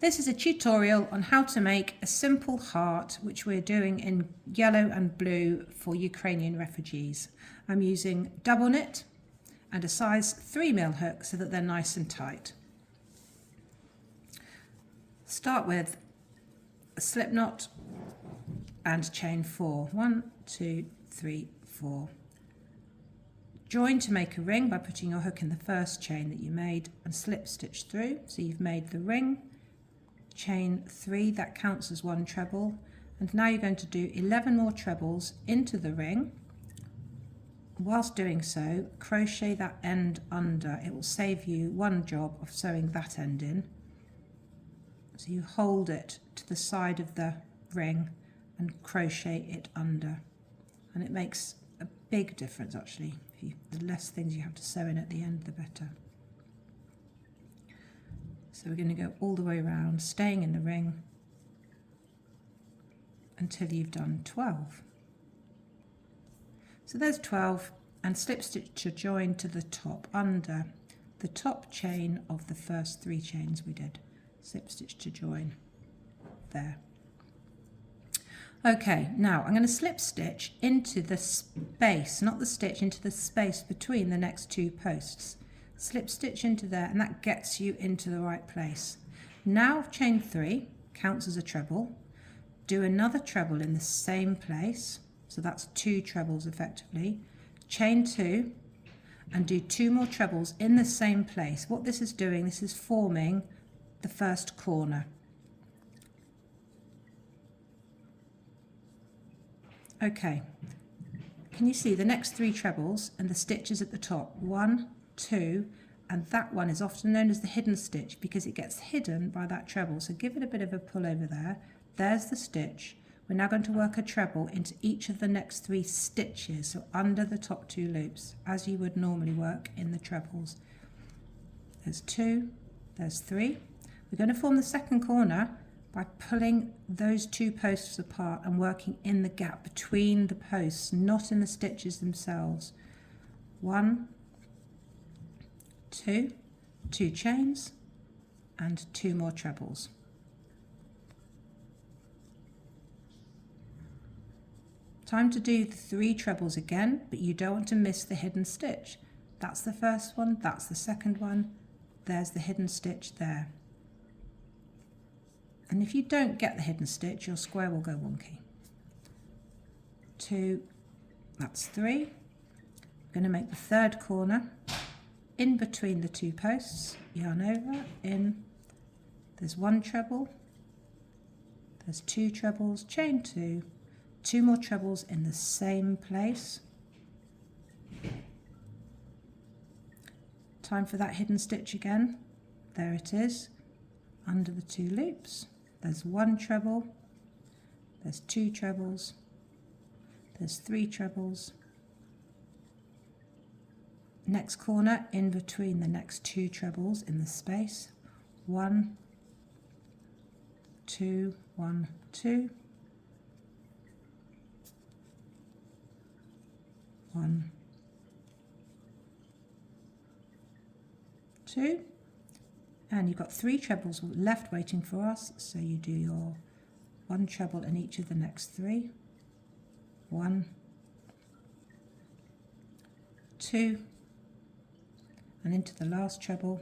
This is a tutorial on how to make a simple heart, which we're doing in yellow and blue for Ukrainian refugees. I'm using double knit and a size 3mm hook so that they're nice and tight. Start with a slip knot and chain 4. 1, 2, 3, 4. Join to make a ring by putting your hook in the first chain that you made and slip stitch through. So you've made the ring, chain 3, that counts as 1 treble, and now you're going to do 11 more trebles into the ring. Whilst doing so, crochet that end under. It will save you one job of sewing that end in. So you hold it to the side of the ring and crochet it under, and it makes a big difference actually. The less things you have to sew in at the end, the better. So we're going to go all the way around, staying in the ring until you've done 12. So there's 12, and slip stitch to join to the top under the top chain of the first 3 chains we did. Slip stitch to join there. Okay, now I'm going to slip stitch into the space, not the stitch, into the space between the next 2 posts. Slip stitch into there, and that gets you into the right place. Now chain 3 counts as a treble. Do another treble in the same place, so that's 2 trebles effectively. Chain 2 and do 2 more trebles in the same place. What this is doing, this is forming the first corner. Okay, can you see the next 3 trebles and the stitches at the top? 1, 2, and that one is often known as the hidden stitch because it gets hidden by that treble. So give it a bit of a pull over there. There's the stitch. We're now going to work a treble into each of the next 3 stitches, so under the top 2 loops, as you would normally work in the trebles. There's 2, there's 3. We're going to form the second corner by pulling those 2 posts apart and working in the gap between the posts, not in the stitches themselves. 1, 2, 2 chains and 2 more trebles. Time to do the 3 trebles again, but you don't want to miss the hidden stitch. That's the first one, that's the second one, there's the hidden stitch there. And if you don't get the hidden stitch, your square will go wonky. 2, that's 3. I'm going to make the third corner in between the 2 posts, yarn over, in, there's 1 treble, there's 2 trebles, chain 2, 2 more trebles in the same place. Time for that hidden stitch again. There it is, under the 2 loops. There's 1 treble, there's 2 trebles, there's 3 trebles. Next corner in between the next 2 trebles in the space. 1, 2, 1, 2. 1, 2. And you've got 3 trebles left waiting for us, so you do your 1 treble in each of the next 3. 1, 2, and into the last treble,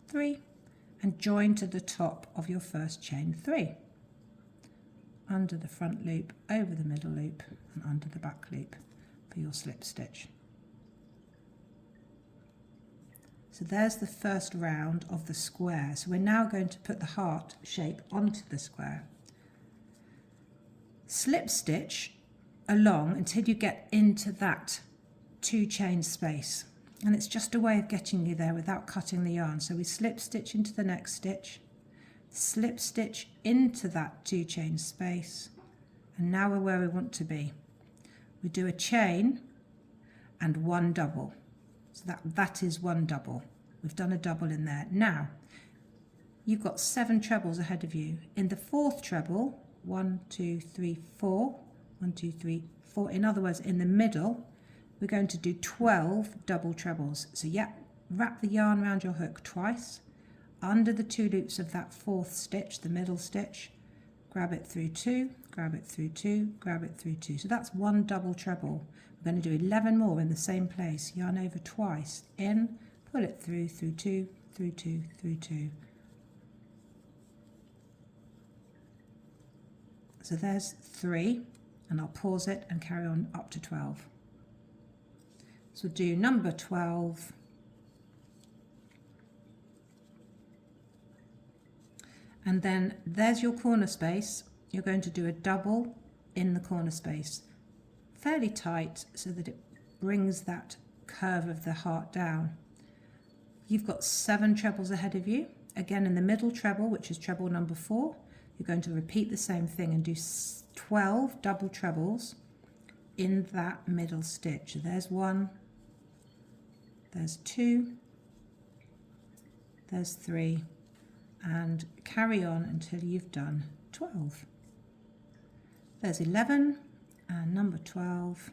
3, and join to the top of your first chain 3. Under the front loop, over the middle loop, and under the back loop for your slip stitch. So there's the first round of the square. So we're now going to put the heart shape onto the square. Slip stitch along until you get into that 2 chain space. And it's just a way of getting you there without cutting the yarn. So we slip stitch into the next stitch, slip stitch into that 2 chain space, and now we're where we want to be. We do a chain and 1 double. So that is 1 double. We've done a double in there. Now, you've got 7 trebles ahead of you. In the 4th treble, 1, 2, 3, 4, 1, 2, 3, 4. In other words, in the middle, we're going to do 12 double trebles. So yeah, wrap the yarn around your hook twice, under the 2 loops of that 4th stitch, the middle stitch, grab it through 2, grab it through 2, grab it through 2. So that's 1 double treble. We're going to do 11 more in the same place. Yarn over twice, in, pull it through 2, through 2, through 2. So there's 3, and I'll pause it and carry on up to 12. So do number 12. And then there's your corner space. You're going to do a double in the corner space, fairly tight so that it brings that curve of the heart down. You've got 7 trebles ahead of you. Again, in the middle treble, which is treble number 4, you're going to repeat the same thing and do 12 double trebles in that middle stitch. So there's 1, there's 2, there's 3, and carry on until you've done 12. There's 11 and number 12.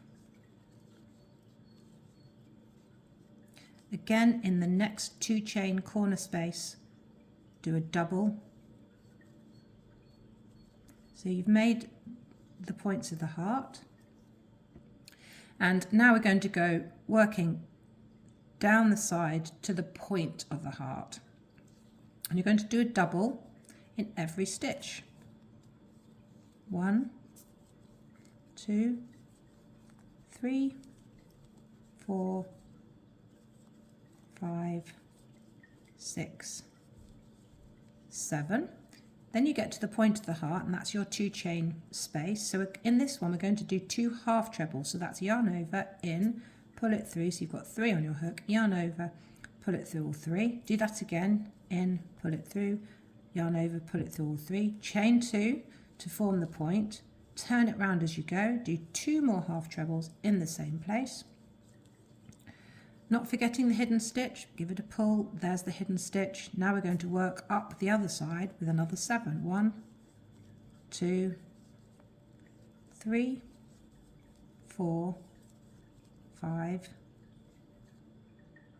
Again, in the next 2 chain corner space, do a double. So you've made the points of the heart, and now we're going to go working down the side to the point of the heart, and you're going to do a double in every stitch. 1, 2, 3, 4, 5, 6, 7. Then you get to the point of the heart, and that's your 2 chain space. So in this one, we're going to do 2 half trebles. So that's yarn over, in, pull it through. So you've got 3 on your hook, yarn over, pull it through all 3. Do that again, in, pull it through, yarn over, pull it through all 3. Chain 2 to form the point. Turn it round as you go. Do 2 more half trebles in the same place. Not forgetting the hidden stitch, give it a pull, there's the hidden stitch. Now we're going to work up the other side with another 7. 1, 2, 3, 4, 5.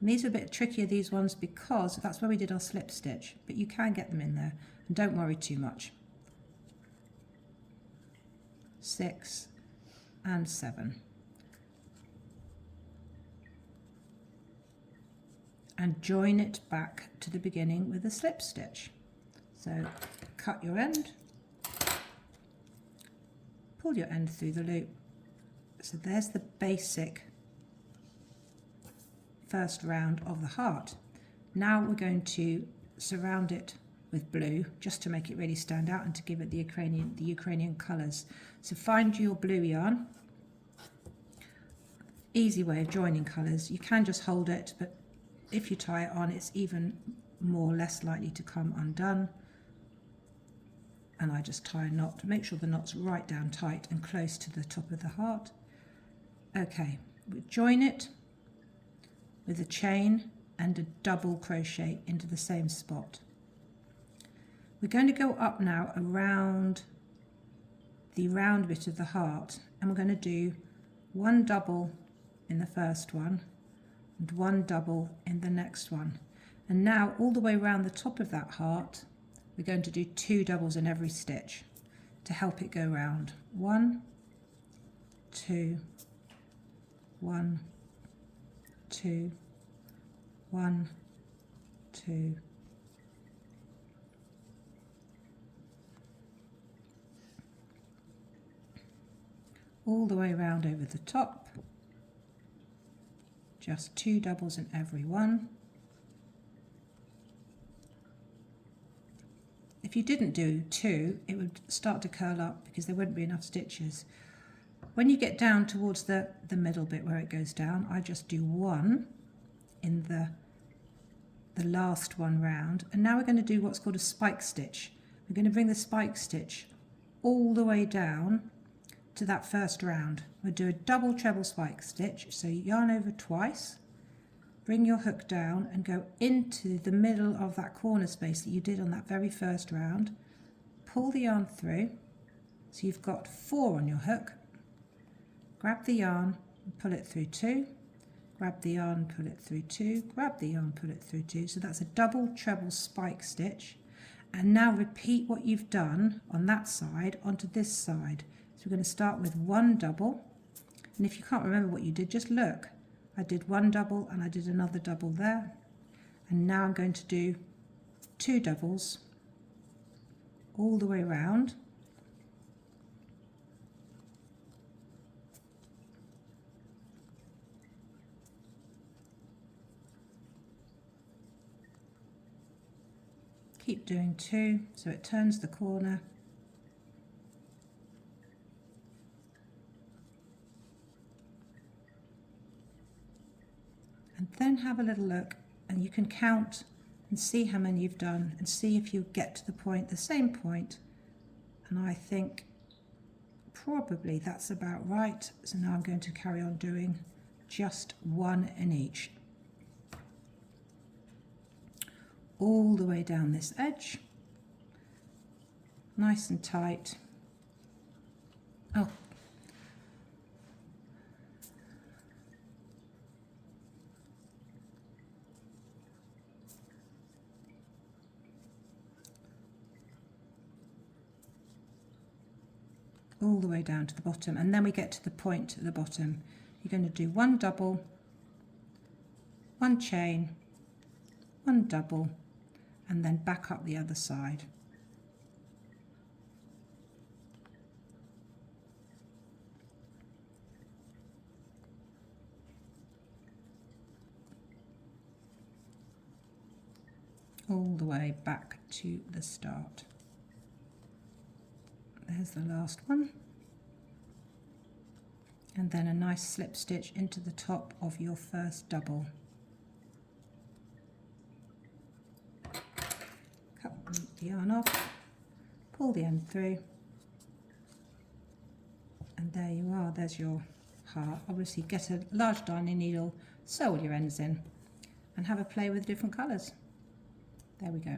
And these are a bit trickier, these ones, because that's where we did our slip stitch, but you can get them in there, and don't worry too much. 6 and 7. And join it back to the beginning with a slip stitch. So cut your end, pull your end through the loop. So there's the basic first round of the heart. Now we're going to surround it with blue just to make it really stand out and to give it the Ukrainian colours. So find your blue yarn. Easy way of joining colours. You can just hold it, but if you tie it on, it's even less likely to come undone. And I just tie a knot. Make sure the knot's right down tight and close to the top of the heart. Okay, we join it with a chain and a double crochet into the same spot. We're going to go up now around the round bit of the heart, and we're going to do 1 double in the first one and 1 double in the next one. And now all the way around the top of that heart, we're going to do 2 doubles in every stitch to help it go round. 1, 2, 1, 2, 1, 2. All the way around over the top. Just 2 doubles in every one. If you didn't do 2, it would start to curl up because there wouldn't be enough stitches. When you get down towards the middle bit where it goes down, I just do 1 in the last one round. And now we're going to do what's called a spike stitch. We're going to bring the spike stitch all the way down to that first round. We'll do a double treble spike stitch, so yarn over twice, bring your hook down and go into the middle of that corner space that you did on that very first round. Pull the yarn through, so you've got 4 on your hook. Grab the yarn and pull it through 2, grab the yarn, pull it through 2, grab the yarn, pull it through 2. So that's a double treble spike stitch. And now repeat what you've done on that side onto this side. So we're going to start with 1 double. And if you can't remember what you did, just look. I did 1 double and I did another double there. And now I'm going to do 2 doubles all the way around. Keep doing 2 so it turns the corner. And then have a little look, and you can count and see how many you've done and see if you get to the point, the same point. And I think probably that's about right. So now I'm going to carry on doing just 1 in each. All the way down this edge, nice and tight. Oh, all the way down to the bottom, and then we get to the point at the bottom. You're going to do 1 double, 1 chain, 1 double, and then back up the other side. All the way back to the start. There's the last one. And then a nice slip stitch into the top of your first double. Cut the yarn off, pull the end through, and there you are, there's your heart. Obviously get a large darning needle, sew all your ends in, and have a play with different colours. There we go.